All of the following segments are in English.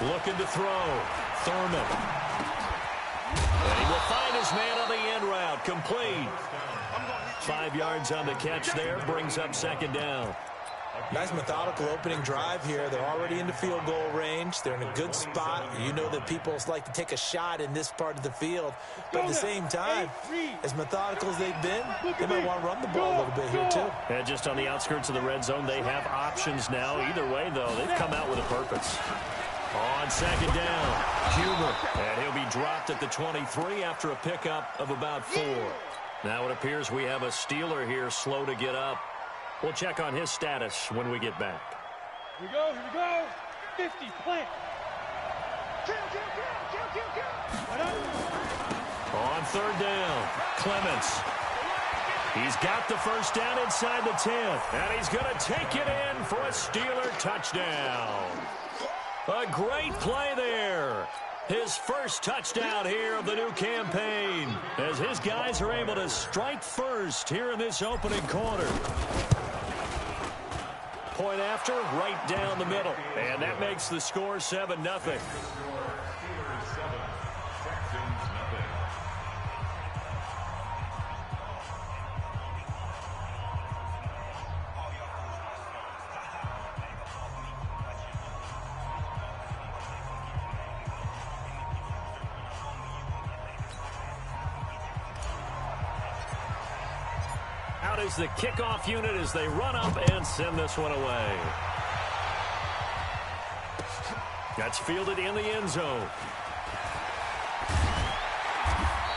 Looking to throw. Thurman. And he will find his man on the end route. Complete. 5 yards on the catch there. Brings up second down. Nice methodical opening drive here. They're already into field goal range. They're in a good spot. You know that people like to take a shot in this part of the field. But at the same time, as methodical as they've been, they might want to run the ball a little bit here too. And just on the outskirts of the red zone, they have options now. Either way, though, they've come out with a purpose. On second down, Huber. And he'll be dropped at the 23 after a pickup of about 4. Now it appears we have a Steeler here slow to get up. We'll check on his status when we get back. Here we go, here we go. 50, plant. Kill. On third down, Clements. He's got the first down inside the 10. And he's going to take it in for a Steeler touchdown. A great play there. His first touchdown here of the new campaign, as his guys are able to strike first here in this opening quarter. Point after, right down the middle. And that makes the score 7-0. Out is the kickoff unit as they run up and send this one away. That's fielded in the end zone.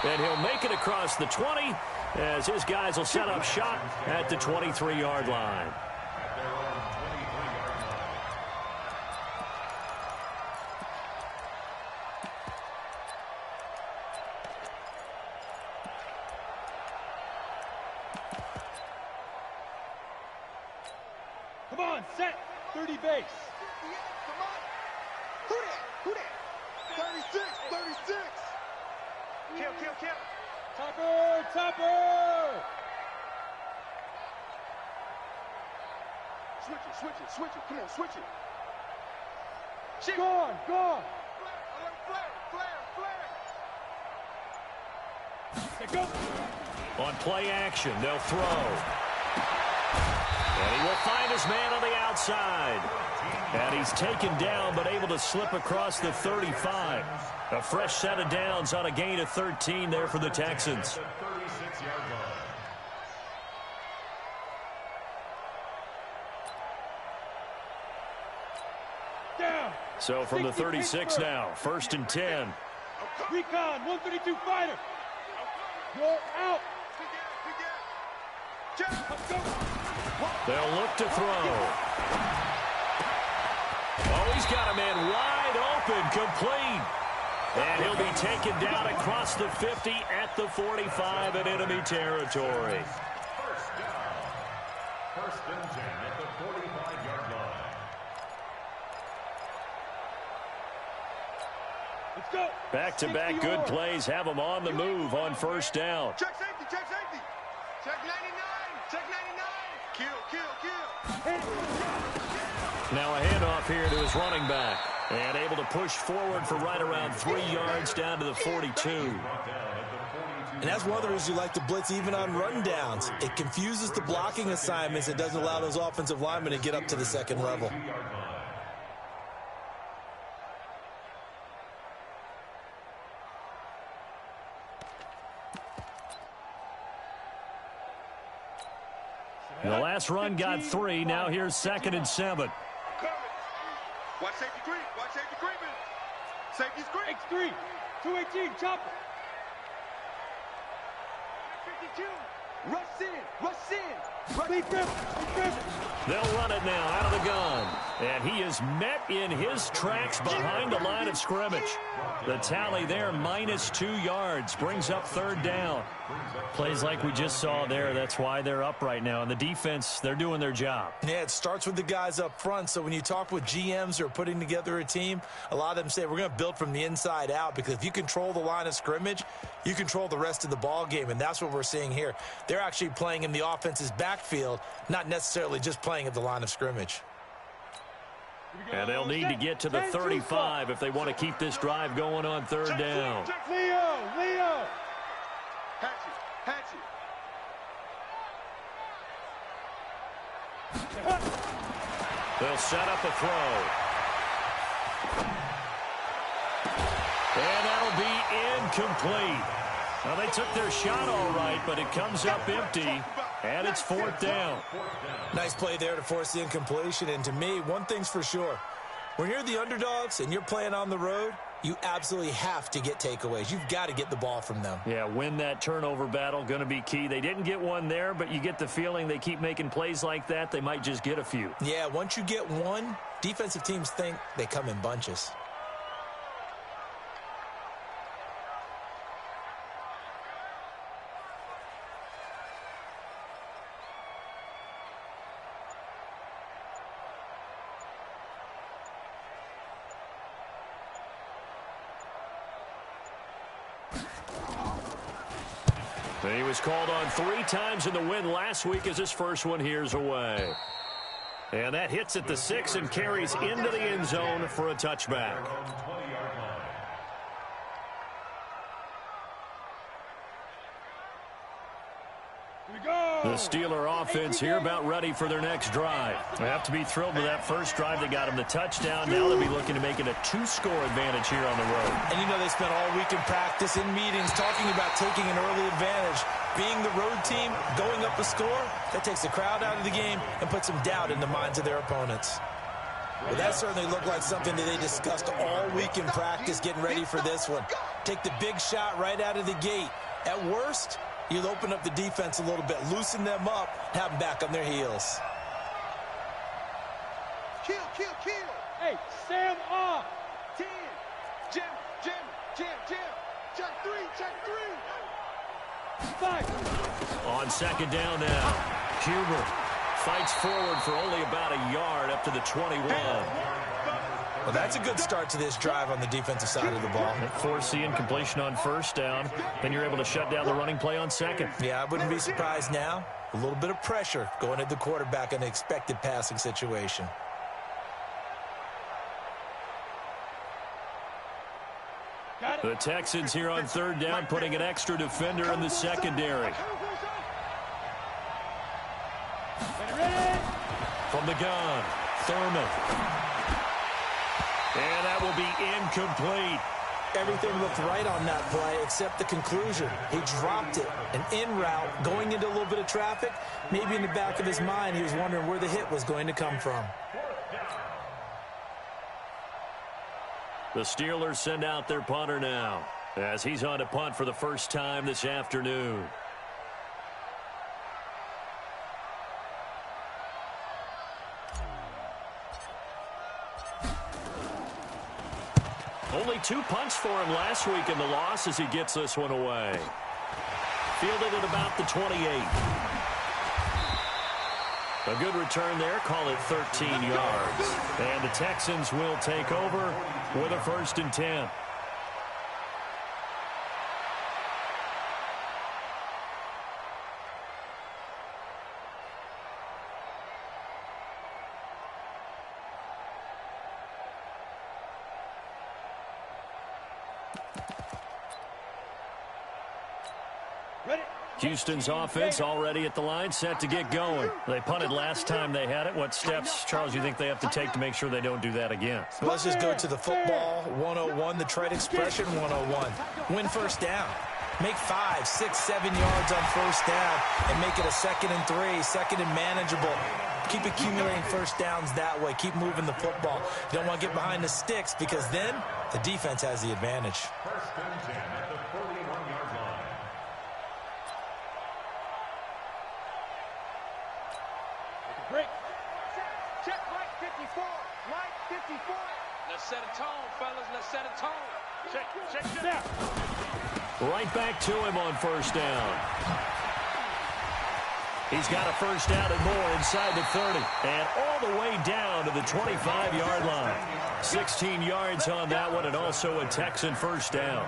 And he'll make it across the 20 as his guys will set up shop at the 23-yard line. Come on, set. 30 base. Who that? 36. Kill. Topper. Switch it. Come on, switch it. Shit. Gone. Flare. Hey, go. On play action, they'll throw. And he will find his man on the outside. And he's taken down, but able to slip across the 35. A fresh set of downs on a gain of 13 there for the Texans. Down. So from the 36 now, 1st and 10. Recon, 132 fighter. You're out. They'll look to throw. Oh, he's got a man wide open, complete. And he'll be taken down across the 50 at the 45 in enemy territory. First and 10 at the 45-yard line. Let's go. Back-to-back good plays have them on the move on first down. Check safety. Check 99. Kill. Now a handoff here to his running back. And able to push forward for right around 3 yards down to the 42. And that's one of the reasons you like to blitz even on rundowns. It confuses the blocking assignments. It doesn't allow those offensive linemen to get up to the second level. The last run got 3. Now here's 2nd and 7. Watch safety creeping. Safety's creep. X3, 218, chopper. 52. Rush in. Big grip. They'll run it now out of the gun. And he is met in his tracks behind the line of scrimmage. The tally there, -2 yards, brings up 3rd down. Plays like we just saw there. That's why they're up right now. And the defense, they're doing their job. Yeah, it starts with the guys up front. So when you talk with GMs who are putting together a team, a lot of them say we're going to build from the inside out, because if you control the line of scrimmage, you control the rest of the ball game. And that's what we're seeing here. They're actually playing in the offense's backfield, not necessarily just playing at the line of scrimmage. And they'll need to get to the 35 if they want to keep this drive going on third down. Leo! Hatch it. They'll set up a throw. And that'll be incomplete. Well, they took their shot all right, but it comes up empty, and it's fourth down. Nice play there to force the incompletion. And to me, one thing's for sure. When you're the underdogs and you're playing on the road, you absolutely have to get takeaways. You've got to get the ball from them. Yeah, win that turnover battle, going to be key. They didn't get one there, but you get the feeling they keep making plays like that, they might just get a few. Yeah, once you get one, defensive teams think they come in bunches. He was called on 3 times in the win last week as his first one here's away. And that hits at the 6 and carries into the end zone for a touchback. The Steeler offense here about ready for their next drive. They have to be thrilled with that first drive. They got him the touchdown. Now they'll be looking to make it a 2-score advantage here on the road. And you know they spent all week in practice, in meetings, talking about taking an early advantage. Being the road team, going up a score, that takes the crowd out of the game and puts some doubt in the minds of their opponents. Well, that certainly looked like something that they discussed all week in practice, getting ready for this one. Take the big shot right out of the gate. At worst, you'll open up the defense a little bit, loosen them up, have them back on their heels. Kill. Hey, Sam off. 10. Jam. Check three. 5. On second down now, Huber fights forward for only about a yard up to the 21. Well, that's a good start to this drive on the defensive side of the ball. Force the incompletion on first down. Then you're able to shut down the running play on second. Yeah, I wouldn't be surprised now. A little bit of pressure going at the quarterback in an expected passing situation. The Texans here on third down, putting an extra defender in the secondary. From the gun, Thurman. And that will be incomplete. Everything looked right on that play except the conclusion. He dropped it. An in route going into a little bit of traffic. Maybe in the back of his mind, he was wondering where the hit was going to come from. The Steelers send out their punter now as he's on to punt for the first time this afternoon. Only 2 punts for him last week in the loss as he gets this one away. Fielded at about the 28. A good return there, call it 13 yards. And the Texans will take over with a 1st and 10. Houston's offense already at the line, set to get going. They punted last time they had it. What steps, Charles, you think they have to take to make sure they don't do that again? So let's just go to the football 101, the trade expression 101. Win first down. Make 5, 6, 7 yards on first down and make it a 2nd and 3, 2nd and manageable. Keep accumulating first downs that way. Keep moving the football. You don't want to get behind the sticks because then the defense has the advantage. 1st and 10 at the 41-yard line. Break. Check Mike 54. Mike 54. Let's set a tone, fellas. Let's set a tone. Check. Snap. Right back to him on first down. He's got a first down and more inside the 30. And all the way down to the 25-yard line. 16 yards on that one and also a Texan first down.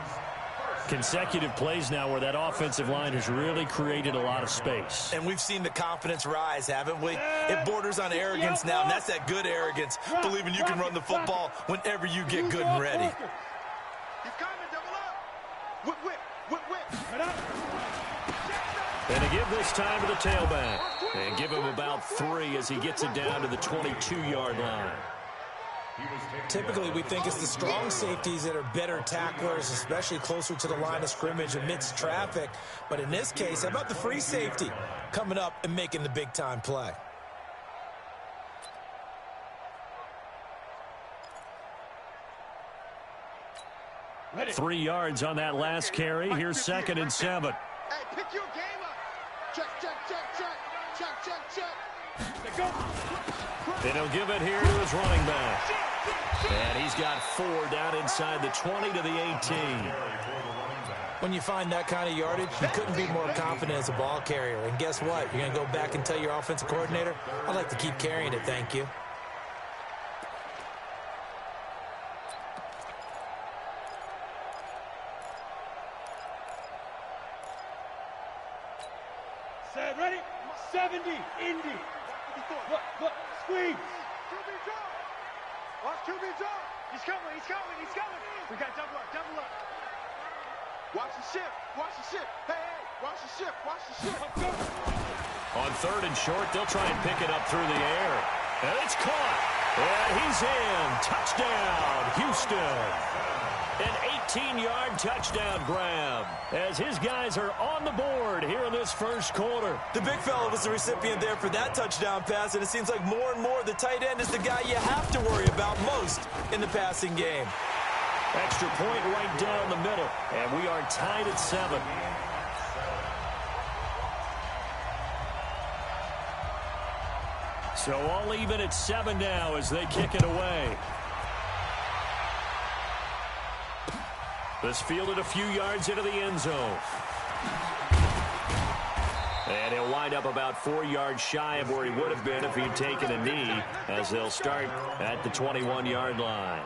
Consecutive plays now where that offensive line has really created a lot of space. And we've seen the confidence rise, haven't we? It borders on arrogance now, and that's that good arrogance, believing you can run the football whenever you get good and ready. He's coming, double up. Whip, whip, whip, whip. And to give this time to the tailback. And give him about 3 as he gets it down to the 22-yard line. Typically, we think it's the strong safeties that are better tacklers, especially closer to the line of scrimmage amidst traffic. But in this case, how about the free safety coming up and making the big-time play? Ready. 3 yards on that last carry. Here's 2nd and 7. Hey, pick your game up. Check, check, check, check. Check, check, check. Go. And he'll give it here to his running back. And he's got 4 down inside the 20 to the 18. When you find that kind of yardage, you couldn't be more confident as a ball carrier. And guess what? You're going to go back and tell your offensive coordinator, I'd like to keep carrying it, thank you. Set, ready? 70, Indy. Look, squeeze. QB drop. Watch QB drop. He's coming, he's coming, he's coming. We got double up, double up. Watch the ship, watch the ship. Hey, hey, watch the ship, watch the ship. On 3rd and short, they'll try and pick it up through the air. And it's caught. And he's in. Touchdown, Houston. An 18-yard touchdown grab as his guys are on the board here in this first quarter. The big fella was the recipient there for that touchdown pass, and it seems like more and more the tight end is the guy you have to worry about most in the passing game. Extra point right down the middle, and we are tied at 7. So all even at 7 now as they kick it away. This fielded a few yards into the end zone. And he'll wind up about 4 yards shy of where he would have been if he'd taken a knee, as they'll start at the 21-yard line.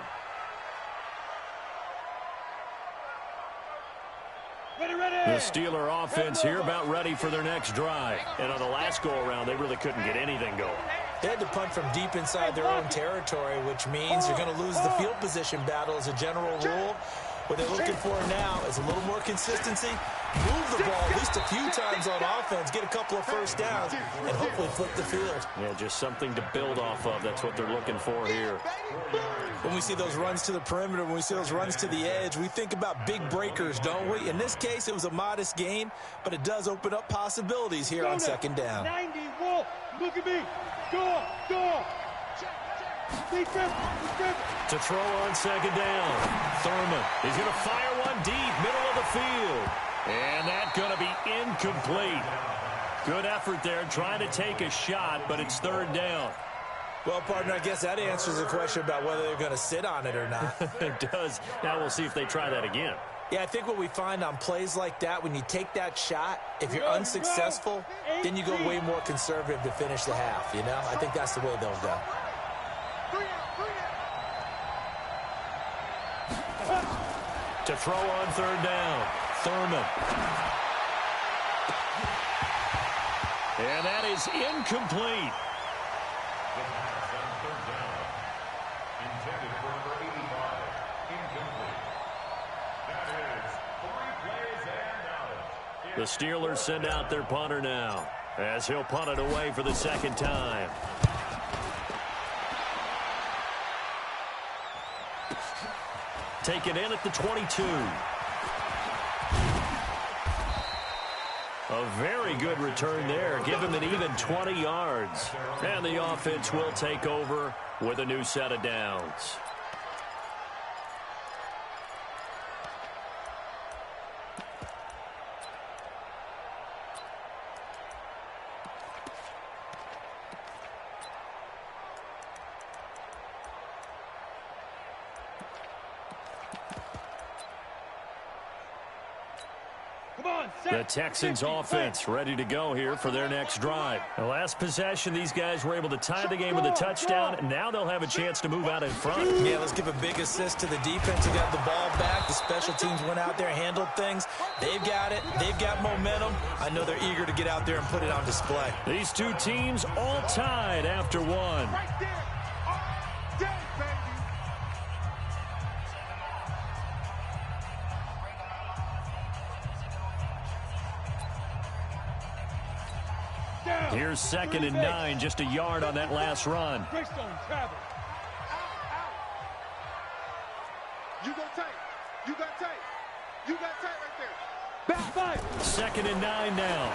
The Steeler offense here about ready for their next drive. And on the last go-around, they really couldn't get anything going. They had to punt from deep inside their own territory, which means they're going to lose the field position battle as a general rule. What they're looking for now is a little more consistency, move the ball at least a few times on offense, get a couple of first downs, and hopefully flip the field. Yeah, just something to build off of. That's what they're looking for here. When we see those runs to the perimeter, when we see those runs to the edge, we think about big breakers, don't we? In this case, it was a modest gain, but it does open up possibilities here on 2nd down. 90, Wolf, look at me. Go. To throw on 2nd down. Thurman is going to fire one deep, middle of the field. And that's going to be incomplete. Good effort there, trying to take a shot, but it's 3rd down. Well, partner, I guess that answers the question about whether they're going to sit on it or not. It does. Now we'll see if they try that again. Yeah, I think what we find on plays like that, when you take that shot, if you're unsuccessful, then you go way more conservative to finish the half, you know? I think that's the way they'll go. To throw on 3rd down, Thurman. And that is incomplete. The pass on 3rd down. Intended for number 85. Incomplete. That is 3 plays and out. The Steelers send out their punter now, as he'll punt it away for the 2nd time. Taken in at the 22. A very good return there. Give him an even 20 yards. And the offense will take over with a new set of downs. Come on. The Texans offense ready to go here for their next drive. The last possession, these guys were able to tie the game with a touchdown, and now they'll have a chance to move out in front. Yeah, let's give a big assist to the defense who got the ball back. The special teams went out there, handled things. They've got it. They've got momentum. I know they're eager to get out there and put it on display. These two teams all tied after one. Right there. All day, baby. Here's 2nd and 9, just a yard on that last run. Greystone travel. You go tight. You got tight. You got tight right there. Back 5. 2nd and 9 now.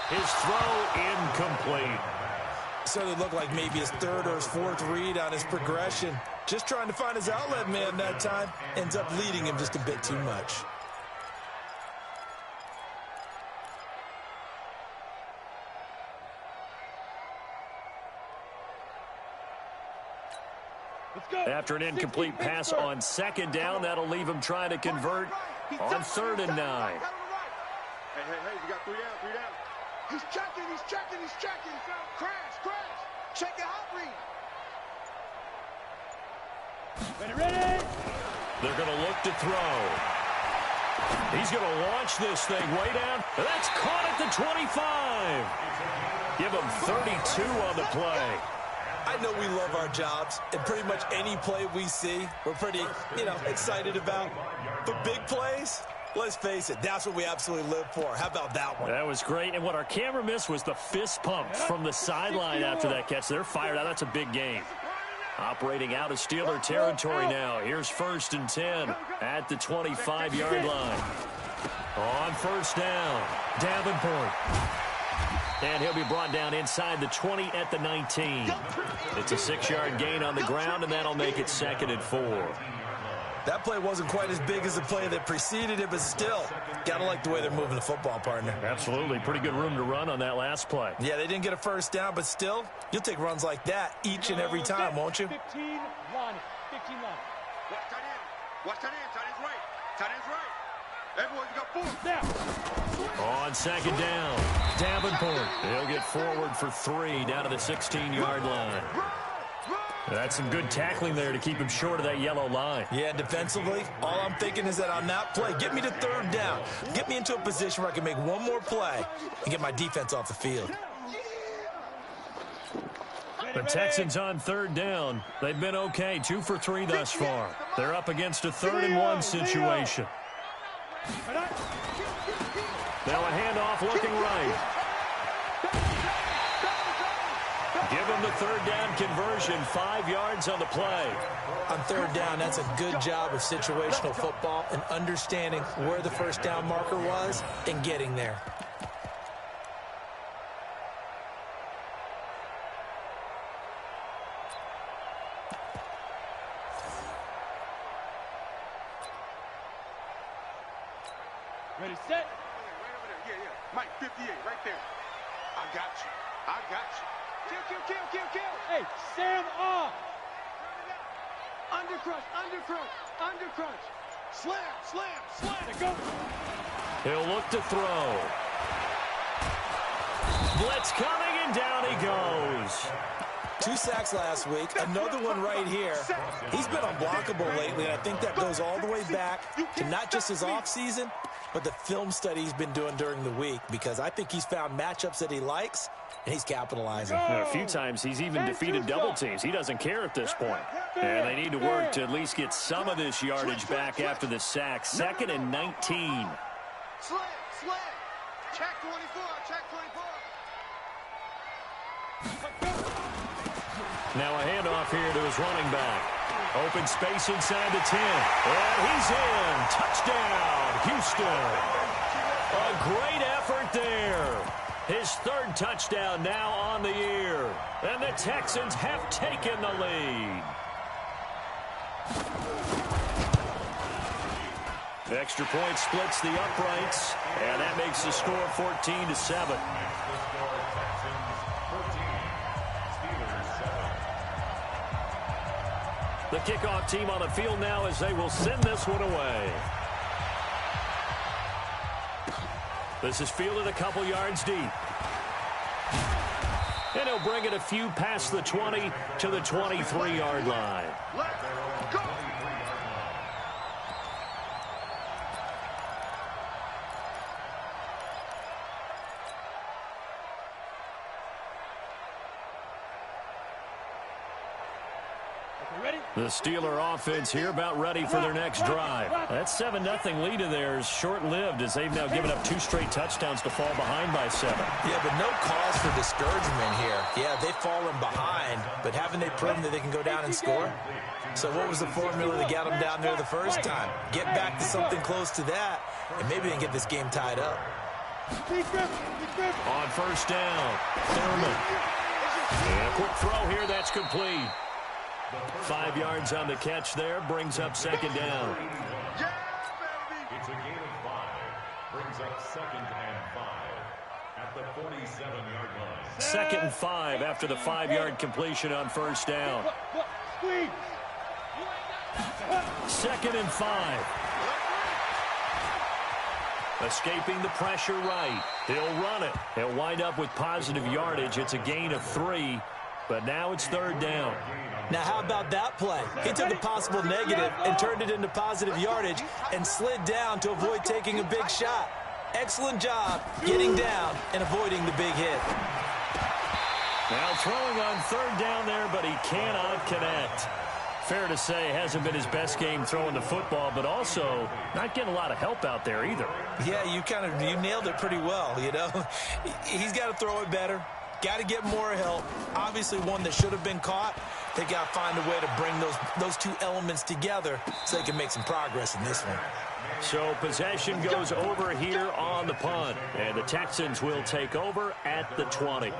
His throw incomplete. So it looked like maybe his third or his fourth read on his progression. Just trying to find his outlet man that time. Ends up leading him just a bit too much. After an incomplete pass on 2nd down, that'll leave him trying to convert on 3rd and 9. Hey, we got 3 down, 3 down. He's checking. Crash. Check your hot read. Ready. They're going to look to throw. He's going to launch this thing way down. That's caught at the 25. Give him 32 on the play. I know we love our jobs, and pretty much any play we see, we're pretty, excited about. But big plays, let's face it, that's what we absolutely live for. How about that one? That was great, and what our camera missed was the fist pump from the sideline after that catch. They're fired out. That's a big game. Operating out of Steeler territory now. Here's 1st and 10 at the 25-yard line. On 1st down, Davenport. And he'll be brought down inside the 20 at the 19. It's a 6-yard gain on the ground, and that'll make it 2nd and 4. That play wasn't quite as big as the play that preceded it, but still, gotta like the way they're moving the football, partner. Absolutely. Pretty good room to run on that last play. Yeah, they didn't get a first down, but still, you'll take runs like that each and every time, won't you? 15 line. Watch tight end. Watch tight end. Tight end's right. Tight end's right. Everyone, you got 4. Now. On 2nd down, Davenport. He'll get forward for 3 down to the 16-yard line. That's some good tackling there to keep him short of that yellow line. Yeah, defensively, all I'm thinking is that on that play, get me to 3rd down. Get me into a position where I can make one more play and get my defense off the field. The Texans on 3rd down. They've been okay, 2 for 3 thus far. They're up against a 3rd and 1 situation. Now a handoff looking right. Give him the 3rd down conversion, 5 yards on the play. On 3rd down, that's a good job of situational football and understanding where the first down marker was and getting there. Ready, set. Right over there. Yeah. Mike, 58, right there. I got you. Kill. Hey, Sam off. Undercrunch. Slam. Go. He'll look to throw. Blitz coming, and down he goes. 2 sacks last week, another one right here. He's been unblockable lately, and I think that goes all the way back to not just his offseason, but the film study he's been doing during the week, because I think he's found matchups that he likes, and he's capitalizing. A few times he's even defeated double teams. He doesn't care at this point. And they need to work to at least get some of this yardage back after the sack. 2nd and 19. Slam. Check 24. Now a handoff here to his running back. Open space inside the 10. And he's in. Touchdown, Houston. A great effort there. His 3rd touchdown now on the year. And the Texans have taken the lead. Extra point splits the uprights. And that makes the score 14-7. The kickoff team on the field now as they will send this one away. This is fielded a couple yards deep. And he'll bring it a few past the 20 to the 23-yard line. Let's go. The Steeler offense here about ready for their next drive. That 7-0 lead of theirs short-lived as they've now given up 2 straight touchdowns to fall behind by 7. Yeah, but no cause for discouragement here. Yeah, they've fallen behind, but haven't they proven that they can go down and score? So what was the formula that got them down there the first time? Get back to something close to that, and maybe they can get this game tied up. On first down, Thurman. And a quick throw here, that's complete. 5 yards on the catch there, brings up second down. Yeah, baby. It's a gain of 5. Brings up 2nd and 5 at the 47-yard line. 2nd and 5 after the 5-yard completion on first down. 2nd and 5. Escaping the pressure right. He'll run it. He'll wind up with positive yardage. It's a gain of 3, but now it's 3rd down. Now, how about that play? He took a possible negative and turned it into positive yardage and slid down to avoid taking a big shot. Excellent job getting down and avoiding the big hit. Now throwing on 3rd down there, but he cannot connect. Fair to say, hasn't been his best game throwing the football, but also not getting a lot of help out there either. Yeah, you nailed it pretty well, you know. He's got to throw it better. Got to get more help. Obviously one that should have been caught. They got to find a way to bring those 2 elements together so they can make some progress in this one. So possession goes over here on the punt, and the Texans will take over at the 20.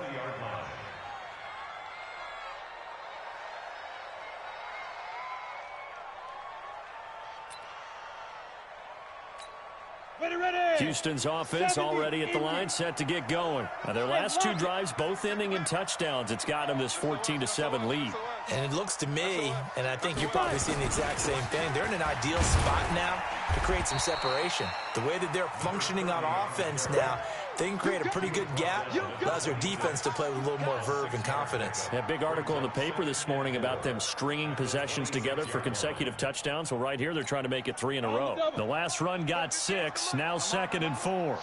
Houston's offense already at the line, set to get going. Now, their last 2 drives, both ending in touchdowns. It's got them this 14-7 lead. And it looks to me, and I think you're probably seeing the exact same thing, they're in an ideal spot now to create some separation. The way that they're functioning on offense now, they can create a pretty good gap. Allows their defense to play with a little more verve and confidence. That big article in the paper this morning about them stringing possessions together for consecutive touchdowns. Well, right here, they're trying to make it 3 in a row. The last run got 6, now 2nd and 4.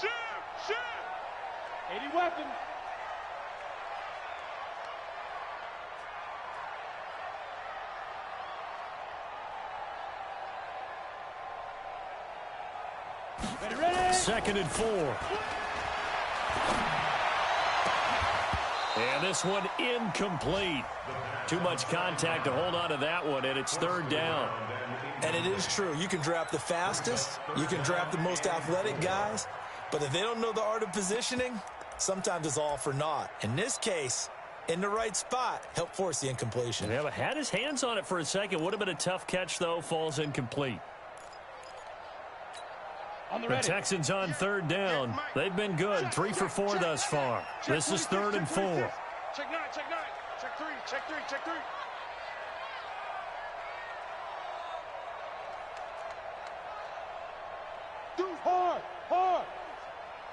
80 weapons. Ready. 2nd and 4. And this one incomplete. Too much contact to hold on to that one, and it's 3rd down. And it is true. You can draft the fastest. You can draft the most athletic guys. But if they don't know the art of positioning, sometimes it's all for naught. In this case, in the right spot, help force the incompletion. Yeah, but had his hands on it for a second. Would have been a tough catch, though. Falls incomplete. The Texans on 3rd down. They've been good. 3 for 4 thus far. This is 3rd and 4. Check 9, check 9. Check 3, check 3, check 3. Do hard.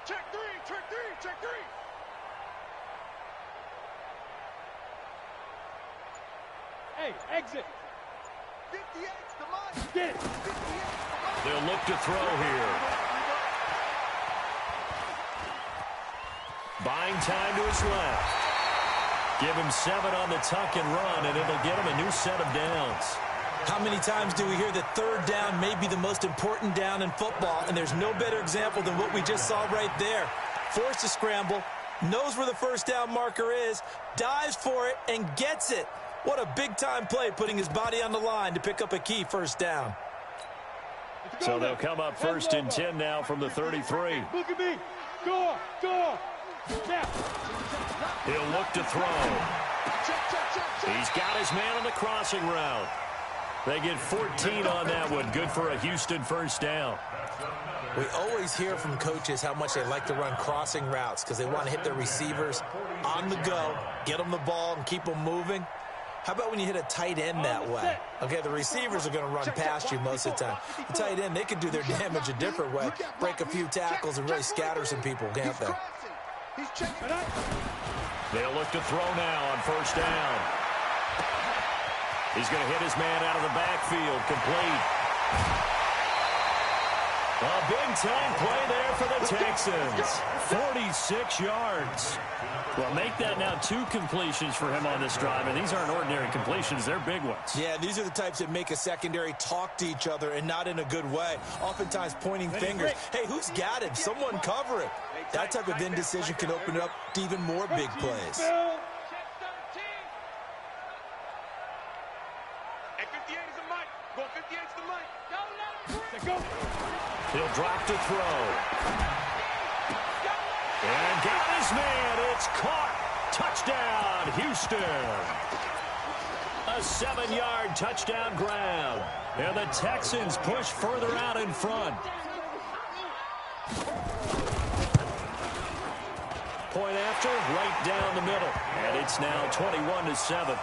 Check 3, check 3, check 3. Hey, exit. 58's the line. Get it. 58's the line. They'll look to throw here. Buying time to his left. Give him 7 on the tuck and run, and it'll get him a new set of downs. How many times do we hear that 3rd down may be the most important down in football, and there's no better example than what we just saw right there. Forced to scramble, knows where the first down marker is, dives for it, and gets it. What a big-time play, putting his body on the line to pick up a key first down. So they'll come up 1st and 10 now from the 33. Look at me. Go. Now. He'll look to throw. He's got his man on the crossing route. They get 14 on that one. Good for a Houston first down. We always hear from coaches how much they like to run crossing routes because they want to hit their receivers on the go, get them the ball, and keep them moving. How about when you hit a tight end that way? Okay, the receivers are going to run past you most of the time. The tight end, they can do their damage a different way. Break a few tackles and really scatter some people, can't they? They'll look to throw now on first down. He's going to hit his man out of the backfield. Complete. A big-time play there for the Texans. 46 yards. Well, make that now 2 completions for him on this drive, and these aren't ordinary completions. They're big ones. Yeah, these are the types that make a secondary talk to each other and not in a good way. Oftentimes pointing fingers. Hey, who's got it? Someone cover it. That type of indecision can open up to even more big plays. Hey, 58 is the mic. Go 58 is the mic. Go. He'll drop to throw. And got his man. It's caught. Touchdown, Houston. A 7-yard touchdown grab. And the Texans push further out in front. Point after, right down the middle. And it's now 21-7.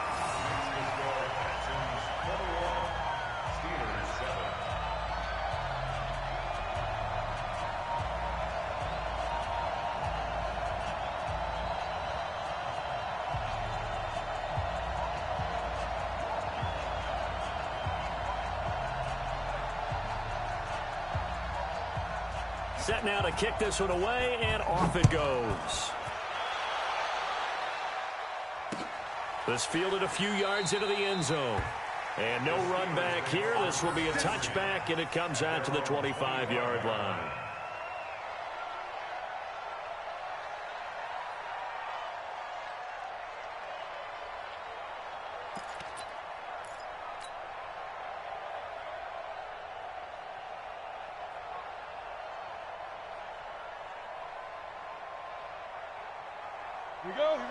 Set now to kick this one away, and off it goes. This fielded a few yards into the end zone. And no run back here. This will be a touchback, and it comes out to the 25-yard line.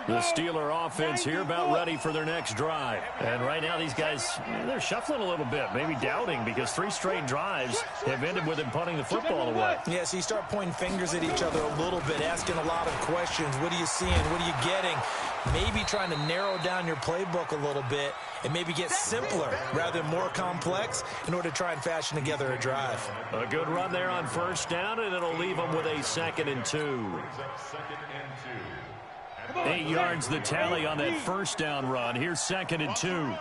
The Steeler offense here about ready for their next drive. And right now these guys, they're shuffling a little bit, maybe doubting, because 3 straight drives have ended with them punting the football away. Yeah, so you start pointing fingers at each other a little bit, asking a lot of questions. What are you seeing? What are you getting? Maybe trying to narrow down your playbook a little bit and maybe get simpler rather than more complex in order to try and fashion together a drive. A good run there on first down, and it'll leave them with a 2nd and 2. 8 yards the tally on that first down run. Here's 2nd and 2. Watch the run.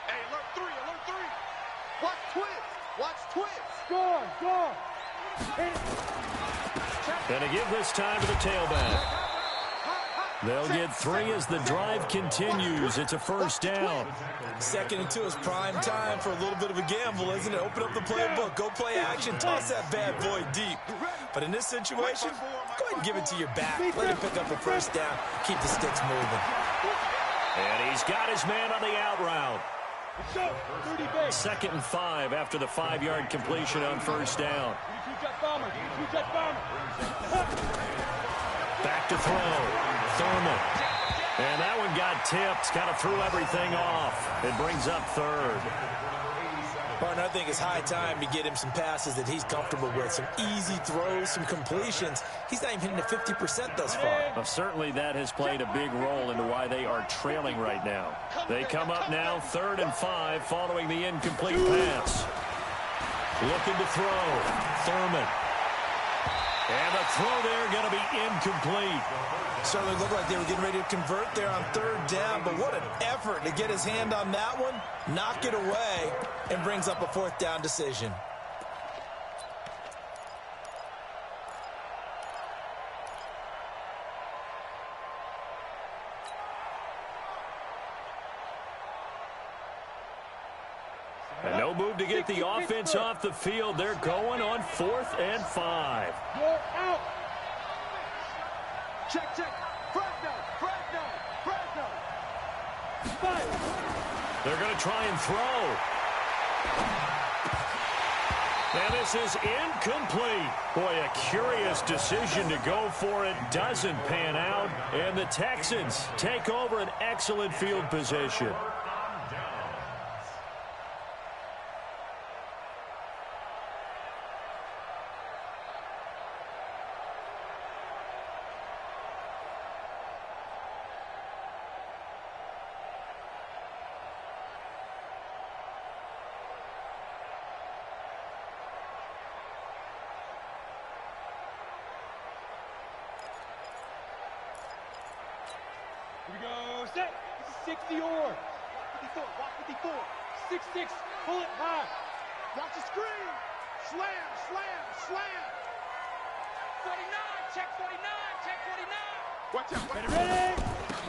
Hey, alert 3, alert 3. Watch twist. Watch twist. Score. And to give this time to the tailback. They'll get 3 as the drive continues. It's a first down. 2nd and 2 is prime time for a little bit of a gamble, isn't it? Open up the playbook, go play action, toss that bad boy deep. But in this situation, go ahead and give it to your back. Let him pick up a first down, keep the sticks moving. And he's got his man on the out route. 2nd and 5 after the 5-yard completion on first down. Back to throw. Thurman. And that one got tipped. Kind of threw everything off. It brings up 3rd. Partner, I think it's high time to get him some passes that he's comfortable with. Some easy throws, some completions. He's not even hitting to 50% thus far. Well, certainly that has played a big role into why they are trailing right now. They come up now 3rd and 5 following the incomplete pass. Looking to throw. Thurman. And the throw there going to be incomplete. Certainly looked like they were getting ready to convert there on 3rd down, but what an effort to get his hand on that one, knock it away, and brings up a 4th down decision. And no move to get the offense off the field. They're going on 4th and 5. You're out. Check. Fresno. 5. They're going to try and throw. And this is incomplete. Boy, a curious decision to go for it. Doesn't pan out. And the Texans take over an excellent field position. set. This is 60 or. Walk 54. 6-6. Pull it high. Watch the screen. Slam, slam, slam. 49, check 49, check 49. Watch out. Ready, ready.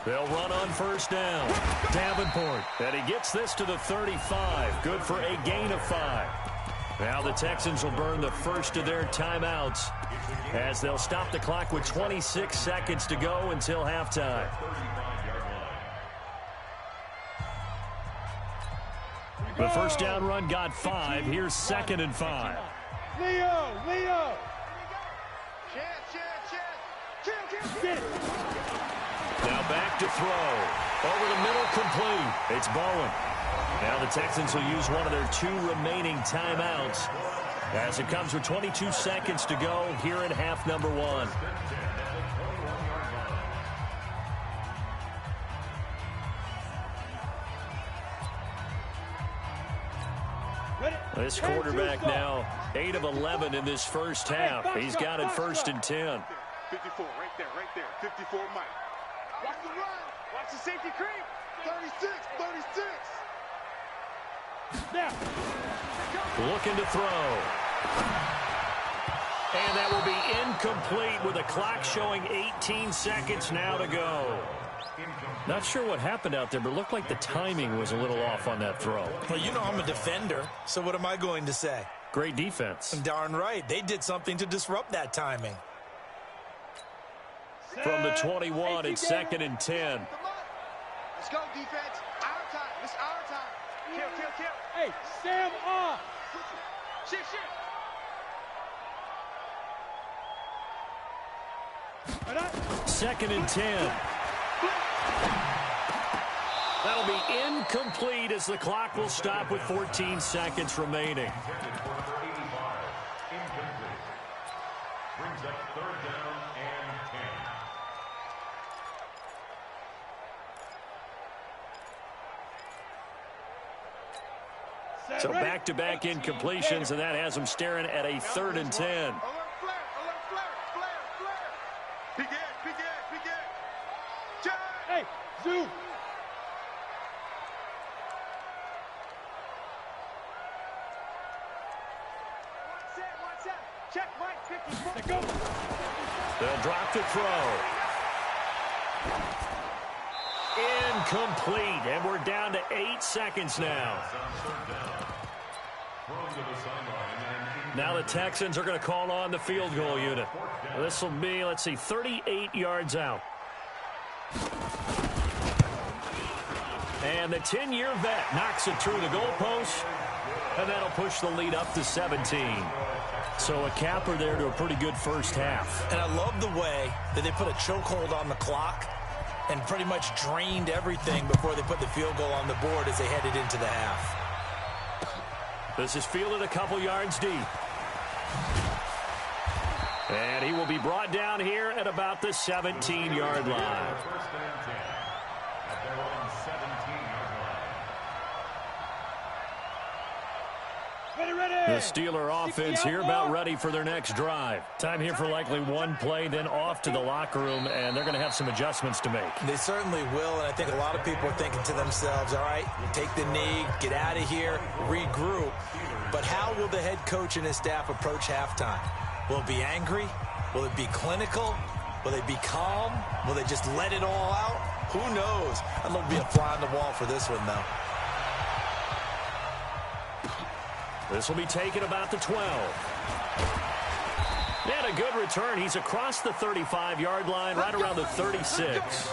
They'll run on first down. Davenport, and he gets this to the 35. Good for a gain of 5. Now the Texans will burn the first of their timeouts as they'll stop the clock with 26 seconds to go until halftime. The first down run got 5. Here's 2nd and 5. Leo. Chance. Get it. Now back to throw. Over the middle, complete. It's Bowen. Now the Texans will use one of their 2 remaining timeouts as it comes with 22 seconds to go here in half number 1. This quarterback now 8 of 11 in this first half. He's got it 1st and 10. 54, right there. 54, Mike. Watch the run. Watch the safety creep. 36. Now. Looking to throw. And that will be incomplete with the clock showing 18 seconds now to go. Not sure what happened out there, but it looked like the timing was a little off on that throw. Well, you know I'm a defender, so what am I going to say? Great defense. Darn right. They did something to disrupt that timing. From the 21, it's 2nd and 10. Let's go, defense. Our time. It's our time. Kill. Hey, Sam off. Shit. 2nd and 10. That'll be incomplete as the clock will stop with 14 seconds remaining. Brings up 3rd down and 10. So back-to-back incompletions, and that has them staring at a 3rd and 10. Alert flare. Begin. Jack. Hey, zoom. One set. Check Mike 54. Let go. They'll drop to throw. Incomplete, and we're down to 8 seconds now. Now the Texans are going to call on the field goal unit. This will be, 38 yards out. And the 10-year vet knocks it through the goalpost, and that'll push the lead up to 17. So a capper there to a pretty good first half. And I love the way that they put a chokehold on the clock and pretty much drained everything before they put the field goal on the board as they headed into the half. This is fielded a couple yards deep. And he will be brought down here at about the 17-yard line. First and 10 at their own 17-yard line. Ready. The Steeler offense here about ready for their next drive. Time here for likely one play, then off to the locker room, and they're going to have some adjustments to make. They certainly will, and I think a lot of people are thinking to themselves, all right, take the knee, get out of here, regroup. But how will the head coach and his staff approach halftime? Will it be angry? Will it be clinical? Will they be calm? Will they just let it all out? Who knows? I'd love to be a fly on the wall for this one, though. This will be taken about the 12. And a good return. He's across the 35-yard line, right around the 36.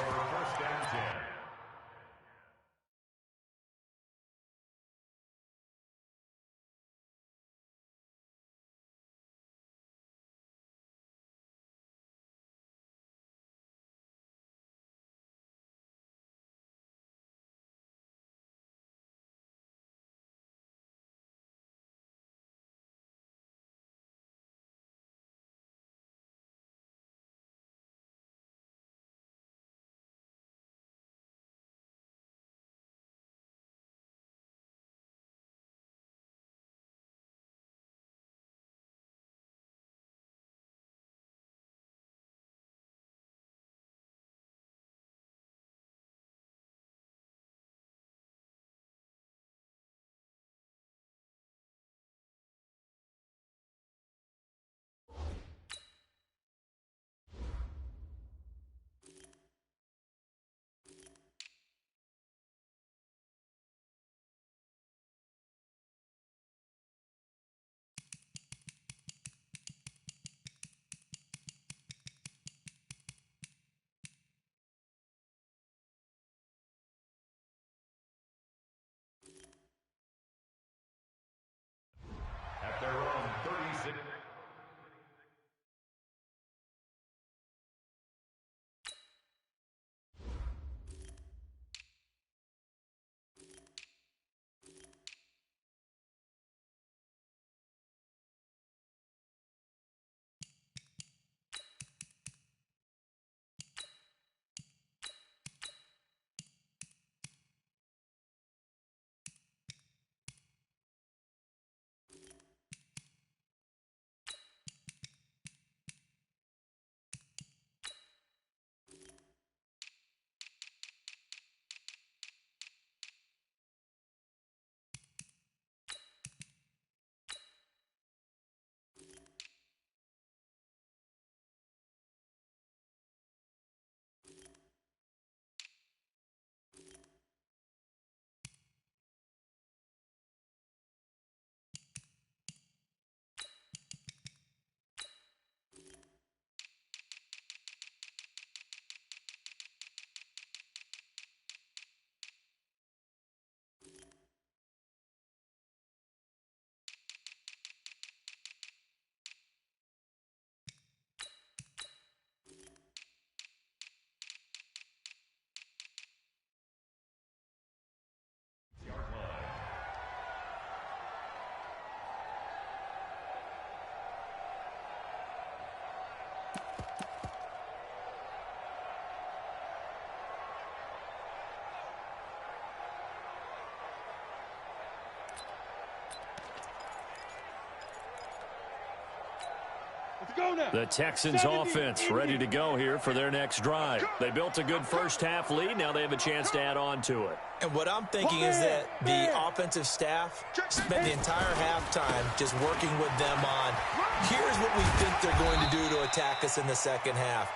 Let's go now. The Texans offense ready to go here for their next drive. They built a good first-half lead. Now they have a chance to add on to it. And what I'm thinking is that the offensive staff spent the entire halftime just working with them on, here's what we think they're going to do to attack us in the second half.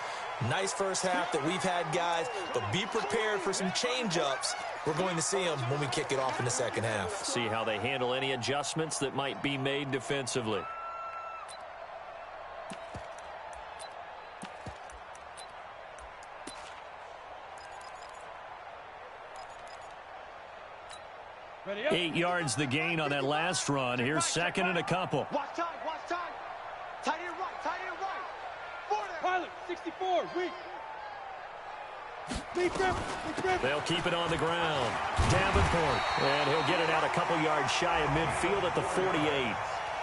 Nice first half that we've had, guys, but be prepared for some change-ups. We're going to see them when we kick it off in the second half. See how they handle any adjustments that might be made defensively. Ready up. 8 yards the gain on that last run. Here's second and a couple. Watch time, watch time. Tight end right, tight end right. Pilot, 64, weak. Deep grip, deep grip. They'll keep it on the ground. Davenport, and he'll get it out a couple yards shy of midfield at the 48.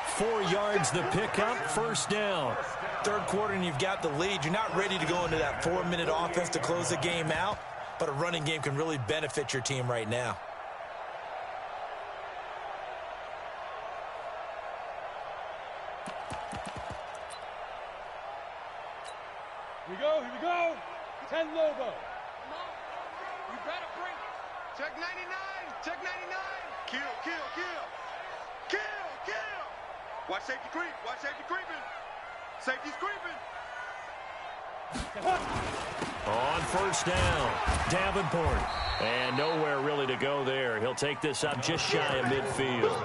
4 yards the pickup, first down. Third quarter and you've got the lead. You're not ready to go into that 4-minute offense to close the game out, but a running game can really benefit your team right now. Here we go. 10 Lobo. You better bring it. Check 99, check 99. Kill, kill, kill. Kill, kill. Watch safety creep, watch safety creeping. Safety's creeping. On first down, Davenport. And nowhere really to go there. He'll take this up just shy of midfield.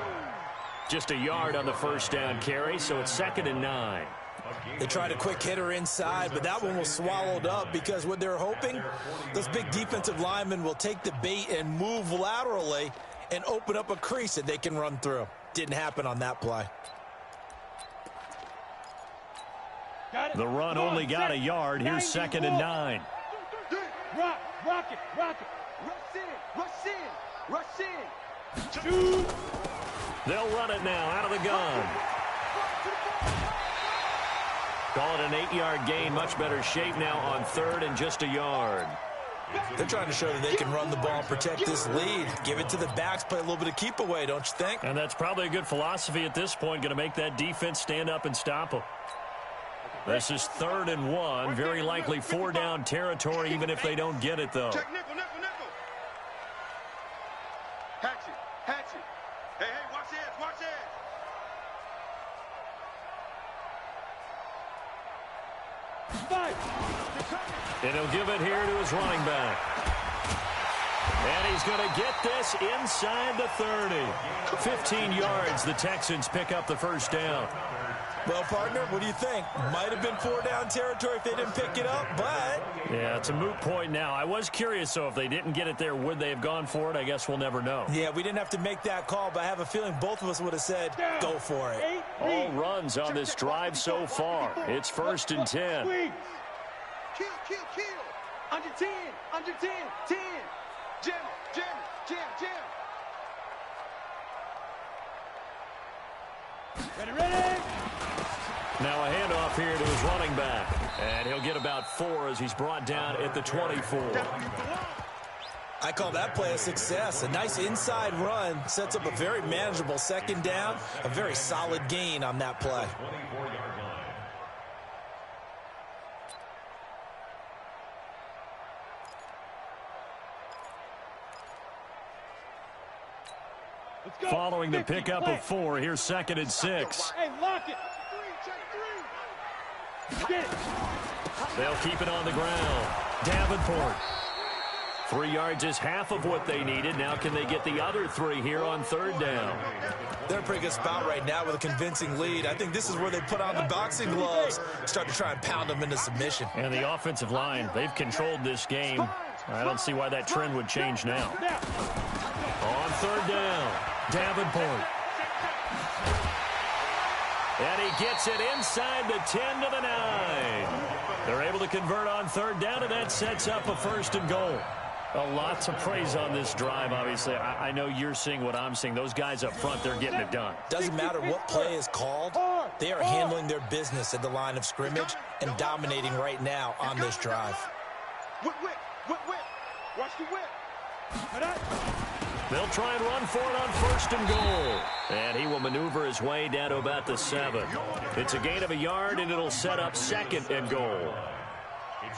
Just a yard on the first down carry, so it's 2nd and 9. They tried a quick hitter inside, but that one was swallowed up because what they're hoping, those big defensive linemen will take the bait and move laterally and open up a crease that they can run through. Didn't happen on that play. The run only got a yard. Here's 2nd and 9. Rock it. Rush in. Two. They'll run it now out of the gun. Call it an 8-yard gain. Much better shape now on 3rd and just a yard. They're trying to show that they can run the ball and protect this lead. Give it to the backs, play a little bit of keep away, don't you think? And that's probably a good philosophy at this point. Going to make that defense stand up and stop them. This is 3rd and 1. Very likely 4-down territory, even if they don't get it, though. Check nickel. Hatchet. Hey, watch edge. And he'll give it here to his running back. And he's going to get this inside the 30. 15 yards, the Texans pick up the first down. Well, partner, what do you think? Might have been 4-down territory if they didn't pick it up, but... Yeah, it's a moot point now. I was curious, so if they didn't get it there, would they have gone for it? I guess we'll never know. Yeah, we didn't have to make that call, but I have a feeling both of us would have said, go for it. All runs on this drive so far. It's 1st and 10. Kill. Under 10. 10. Jam. Ready. Now a handoff here to his running back. And he'll get about 4 as he's brought down at the 24. I call that play a success. A nice inside run sets up a very manageable 2nd down. A very solid gain on that play. Following the pickup of 4, here's 2nd and 6. Hey, lock it. Get it. They'll keep it on the ground. Davenport. 3 yards is half of what they needed. Now can they get the other 3 here on 3rd down? They're in a pretty good spot right now with a convincing lead. I think this is where they put on the boxing gloves, start to try and pound them into submission. And the offensive line, they've controlled this game. I don't see why that trend would change now. On 3rd down, Davenport. And he gets it inside the 10 to the 9. They're able to convert on 3rd down, and that sets up a 1st and goal. A lot to praise on this drive, obviously. I know you're seeing what I'm seeing. Those guys up front, they're getting it done. Doesn't matter what play is called. They are handling their business at the line of scrimmage and dominating right now on this drive. Whip. Watch the whip. They'll try and run for it on 1st and goal. And he will maneuver his way down to about the 7. It's a gain of a yard, and it'll set up 2nd and goal.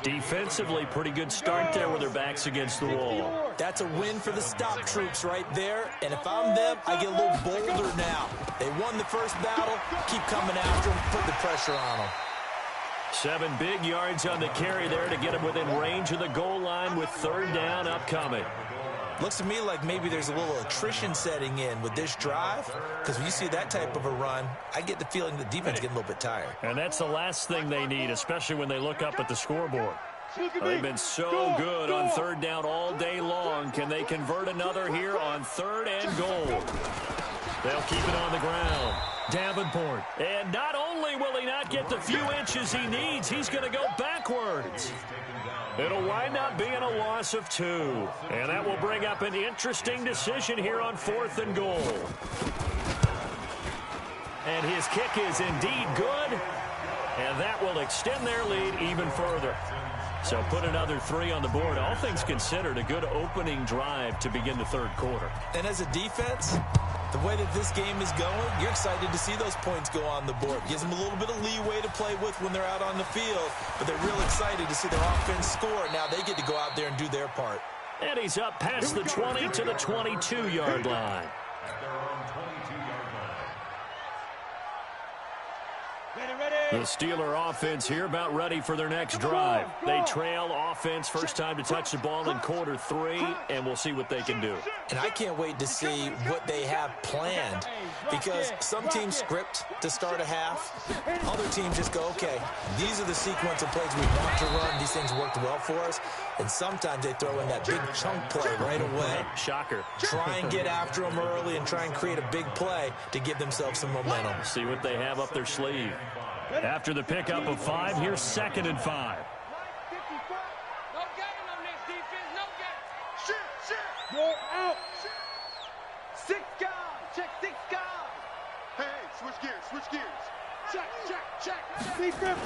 Defensively, pretty good start there with their backs against the wall. That's a win for the stop troops right there. And if I'm them, I get a little bolder now. They won the first battle. Keep coming after them. Put the pressure on them. 7 big yards on the carry there to get him within range of the goal line with 3rd down upcoming. Looks to me like maybe there's a little attrition setting in with this drive, because when you see that type of a run, I get the feeling the defense is getting a little bit tired. And that's the last thing they need, especially when they look up at the scoreboard. They've been so good on 3rd down all day long. Can they convert another here on 3rd and goal? They'll keep it on the ground. Davenport. And not only will he not get the few inches he needs, he's going to go backwards. It'll wind up being a loss of 2. And that will bring up an interesting decision here on 4th and goal. And his kick is indeed good. And that will extend their lead even further. So put another 3 on the board. All things considered, a good opening drive to begin the 3rd quarter. And as a defense, the way that this game is going, you're excited to see those points go on the board. Gives them a little bit of leeway to play with when they're out on the field, but they're real excited to see their offense score. Now they get to go out there and do their part. And he's up past the 20 to the 22-yard line. The Steeler offense here about ready for their next drive. They trail offense first time to touch the ball in quarter 3, and we'll see what they can do. And I can't wait to see what they have planned, because some teams script to start a half. Other teams just go, okay, these are the sequence of plays we want to run. These things worked well for us. And sometimes they throw in that big chunk play right away. Shocker. Try and get after them early and try and create a big play to give themselves some momentum. See what they have up their sleeve. After the pickup of 5, here's 2nd and 5. No getting on this defense, no getting. Shit. You're out. 6 guys. Check 6 guys. Hey, switch gears. Check. Big grip.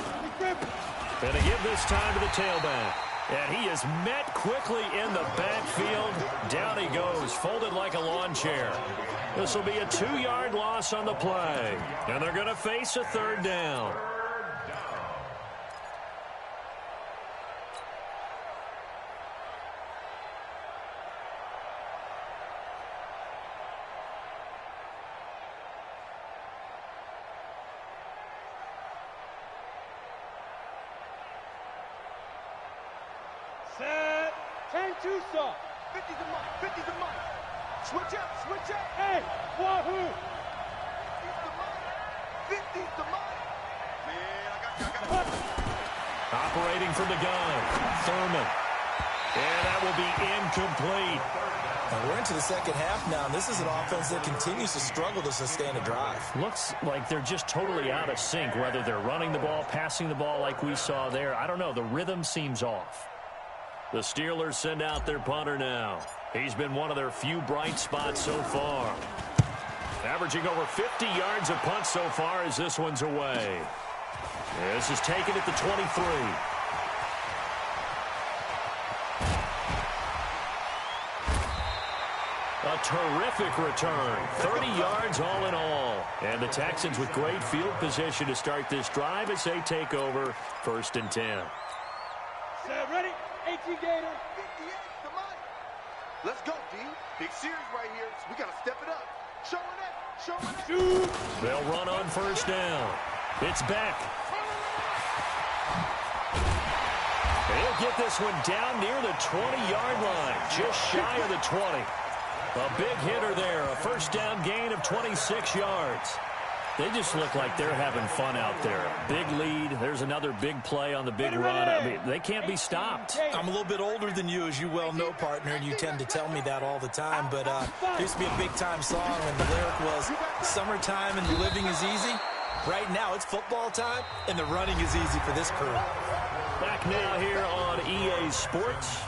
And to give this time to the tailback. And he is met quickly in the backfield. Down he goes, folded like a lawn chair. This will be a 2-yard loss on the play. And they're going to face a 3rd down. Set. 10-2 soft. 50's a mic. Switch up. Hey, wahoo. 50's the mic. Man, I got. Operating from the gun, Thurman. And that will be incomplete. And we're into the second half now, and this is an offense that continues to struggle to sustain a drive. Looks like they're just totally out of sync, whether they're running the ball, passing the ball like we saw there. I don't know. The rhythm seems off. The Steelers send out their punter now. He's been one of their few bright spots so far. Averaging over 50 yards a punt so far as this one's away. This is taken at the 23. A terrific return. 30 yards all in all. And the Texans with great field position to start this drive as they take over 1st and 10. Set, ready. 18 Gator. 58, the mic. Let's go, D. Big series right here. So we got to step it up. Showing it. Shoot. They'll run on 1st down. It's Beck. He'll get this one down near the 20-yard line, just shy of the 20. A big hitter there, a 1st down gain of 26 yards. They just look like they're having fun out there. Big lead. There's another big play on the big run. I mean, they can't be stopped. I'm a little bit older than you, as you well know, partner, and you tend to tell me that all the time. But there used to be a big-time song, and the lyric was, "Summertime and the living is easy." Right now, it's football time, and the running is easy for this crew. Back now here on EA Sports.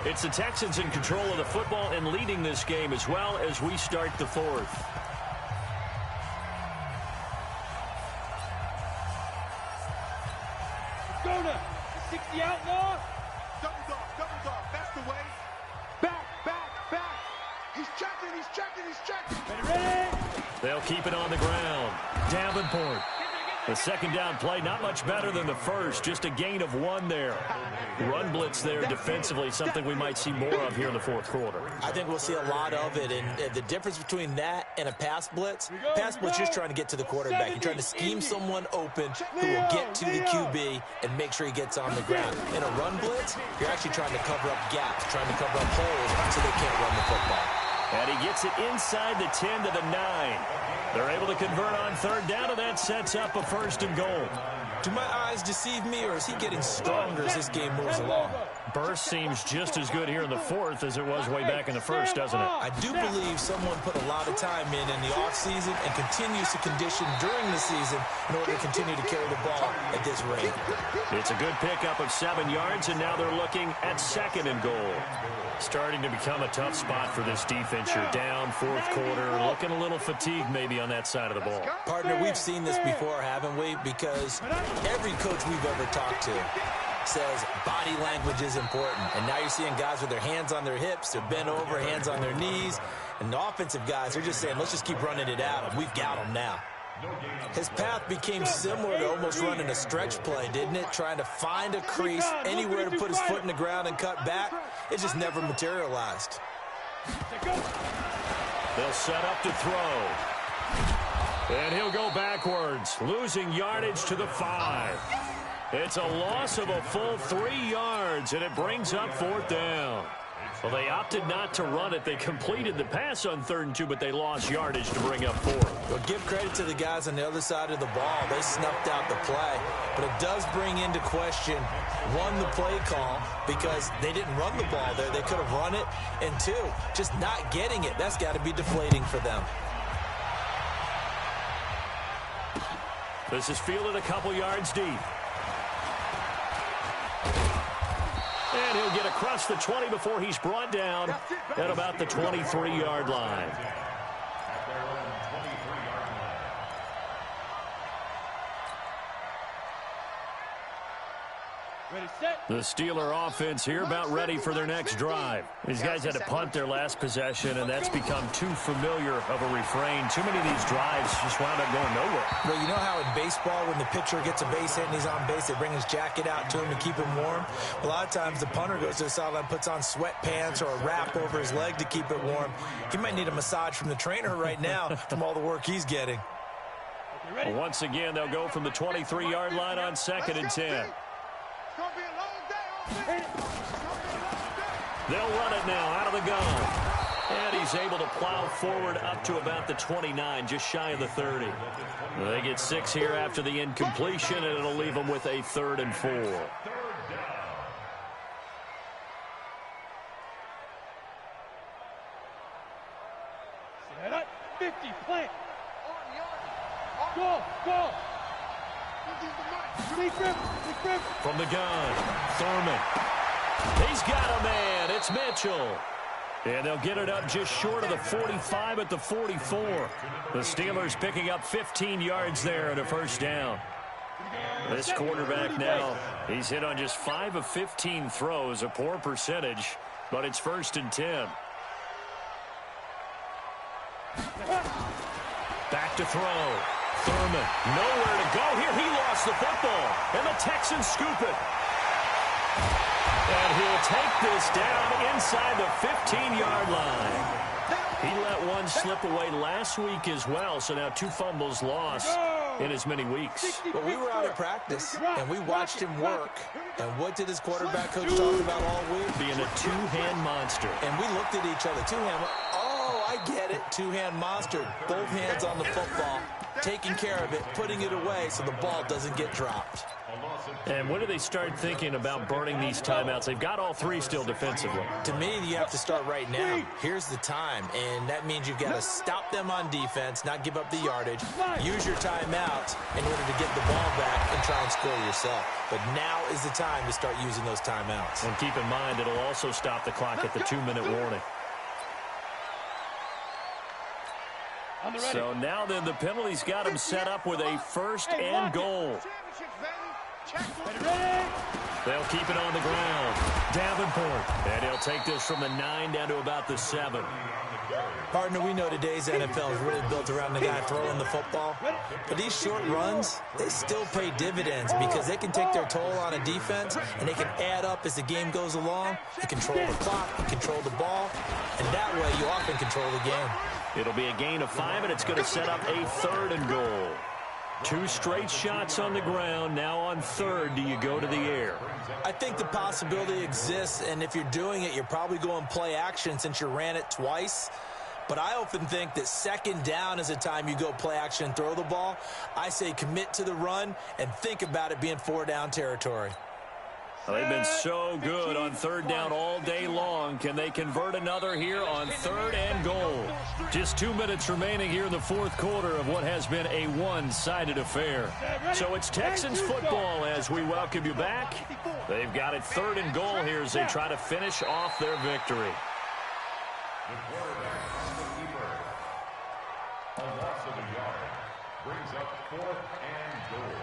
It's the Texans in control of the football and leading this game as well as we start the 4th. Gona. 60 outlaw. Double dog. That's the way. Back. He's checking. They'll keep it on the ground. Davenport. The second down play, not much better than the first, just a gain of 1 there. Run blitz there defensively, something we might see more of here in the fourth quarter. I think we'll see a lot of it, and the difference between that and a pass blitz you're just trying to get to the quarterback. You're trying to scheme someone open who will get to the QB and make sure he gets on the ground. In a run blitz, you're actually trying to cover up gaps, trying to cover up holes so they can't run the football. And he gets it inside the 10 to the 9. They're able to convert on third down, and that sets up a 1st and goal. Do my eyes deceive me, or is he getting stronger as this game moves along? Burst seems just as good here in the fourth as it was way back in the first, doesn't it? I do believe someone put a lot of time in the offseason and continues to condition during the season in order to continue to carry the ball at this rate. It's a good pickup of 7 yards, and now they're looking at 2nd and goal. Starting to become a tough spot for this defense. You're down, fourth quarter, looking a little fatigued maybe on that side of the ball. Partner, we've seen this before, haven't we? Because every coach we've ever talked to says body language is important. And now you're seeing guys with their hands on their hips, they're bent over, hands on their knees. And the offensive guys are just saying, let's just keep running it out, and we've got them now. His path became similar to almost running a stretch play, didn't it? Trying to find a crease, anywhere to put his foot in the ground and cut back. It just never materialized. They'll set up to throw. And he'll go backwards, losing yardage to the 5. It's a loss of a full 3 yards, and it brings up 4th down. Well, they opted not to run it. They completed the pass on 3rd and 2, but they lost yardage to bring up 4. Well, give credit to the guys on the other side of the ball. They snuffed out the play. But it does bring into question, 1, the play call, because they didn't run the ball there. They could have run it. And 2, just not getting it. That's got to be deflating for them. This is fielded a couple yards deep. And he'll get across the 20 before he's brought down at about the 23-yard line. The Steeler offense here about ready for their next drive. These guys had to punt their last possession, and that's become too familiar of a refrain. Too many of these drives just wound up going nowhere. Well, you know how in baseball when the pitcher gets a base hit and he's on base, they bring his jacket out to him to keep him warm? A lot of times the punter goes to the sideline, puts on sweatpants or a wrap over his leg to keep it warm. He might need a massage from the trainer right now from all the work he's getting. Once again, they'll go from the 23-yard line on 2nd and 10. They'll run it now out of the gun. And he's able to plow forward up to about the 29, just shy of the 30. They get 6 here after the incompletion, and it'll leave them with a 3rd and 4. Set up, 50, plant. Go, go. From the gun, Thurman. He's got a man. It's Mitchell. And they'll get it up just short of the 45 at the 44. The Steelers picking up 15 yards there and a 1st down. This quarterback now, he's hit on just 5 of 15 throws, a poor percentage, but it's 1st and 10. Back to throw. Thurman, nowhere to go here. He lost the football, and the Texans scoop it. And he'll take this down inside the 15-yard line. He let one slip away last week as well, so now 2 fumbles lost in as many weeks. Well, we were out of practice, and we watched him work. And what did his quarterback coach talk about all week? Being a 2-hand monster. And we looked at each other. 2-hand. Oh, I get it. 2-hand monster. Both hands on the football, taking care of it, putting it away so the ball doesn't get dropped. And when do they start thinking about burning these timeouts? They've got all 3 still defensively. To me, you have to start right now. Here's the time, and that means you've got to stop them on defense, not give up the yardage, use your timeouts in order to get the ball back and try and score yourself. But now is the time to start using those timeouts. And keep in mind, it'll also stop the clock at the 2-minute warning. So now then, the penalty's got him set up with a 1st and goal. They'll keep it on the ground. Davenport. And he'll take this from the 9 down to about the 7. Partner, we know today's NFL is really built around the guy throwing the football. But these short runs, they still pay dividends because they can take their toll on a defense, and they can add up as the game goes along. You control the clock, you control the ball, and that way you often control the game. It'll be a gain of 5, and it's going to set up a 3rd and goal. 2 straight shots on the ground. Now on 3rd, do you go to the air? I think the possibility exists, and if you're doing it, you're probably going play action since you ran it twice. But I often think that 2nd down is the time you go play action and throw the ball. I say commit to the run and think about it being 4-down territory. Well, they've been so good on 3rd down all day long. Can they convert another here on 3rd and goal? Just 2 minutes remaining here in the 4th quarter of what has been a one-sided affair. So it's Texans football as we welcome you back. They've got it 3rd and goal here as they try to finish off their victory. The quarterback on the keeper. A loss of a yard brings up 4th and goal.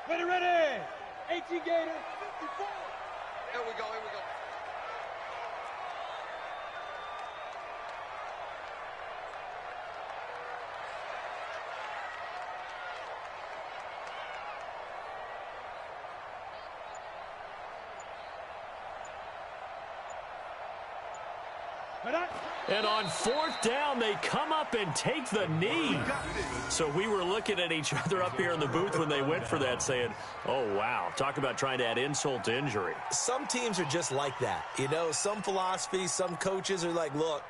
Ready. 18 Gator, 54. Here we go. And on 4th down, they come up and take the knee. So we were looking at each other up here in the booth when they went for that saying, oh, wow, talk about trying to add insult to injury. Some teams are just like that. You know, some philosophies, some coaches are like, look,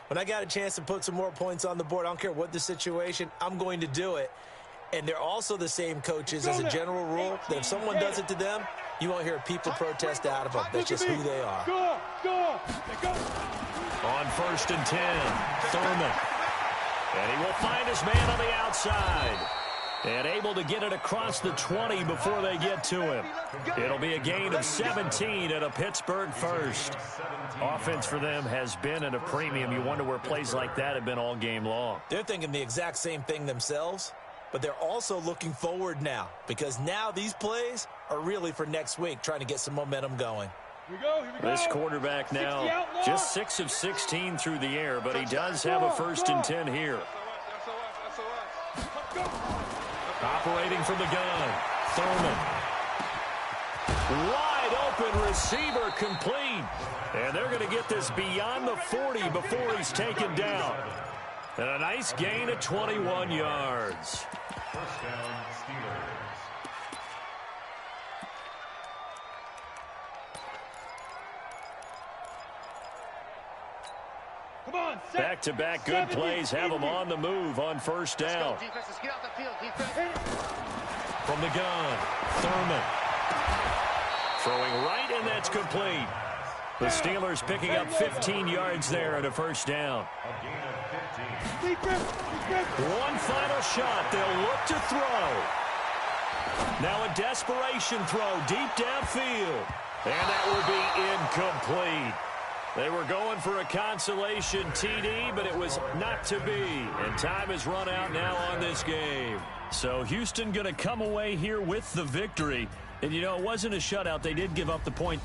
when I got a chance to put some more points on the board, I don't care what the situation, I'm going to do it. And they're also the same coaches as a general rule that if someone does it to them, you won't hear people protest out of them. That's just who they are. Go. On 1st and 10, Thurman. And he will find his man on the outside. And able to get it across the 20 before they get to him. It'll be a gain of 17 and a Pittsburgh first. Offense for them has been at a premium. You wonder where plays like that have been all game long. They're thinking the exact same thing themselves, but they're also looking forward now because now these plays are really for next week, trying to get some momentum going. Here we go. This quarterback now just 6 of 16 through the air, but he does have a 1st and 10 here. Operating from the gun, Thurman. Wide open receiver complete. And they're going to get this beyond the 40 before he's taken down. And a nice gain of 21 yards. 1st down, Steelers. Come on, back-to-back good plays have them on the move on 1st down. Defense, get out the field. Defense. From the gun, Thurman. Throwing right, and that's complete. The Steelers picking up 15 yards there at a 1st down. A gain of 15. One final shot. They'll look to throw. Now a desperation throw deep downfield. And that will be incomplete. They were going for a consolation TD, but it was not to be. And time has run out now on this game. So Houston going to come away here with the victory. And, you know, it wasn't a shutout. They did give up the point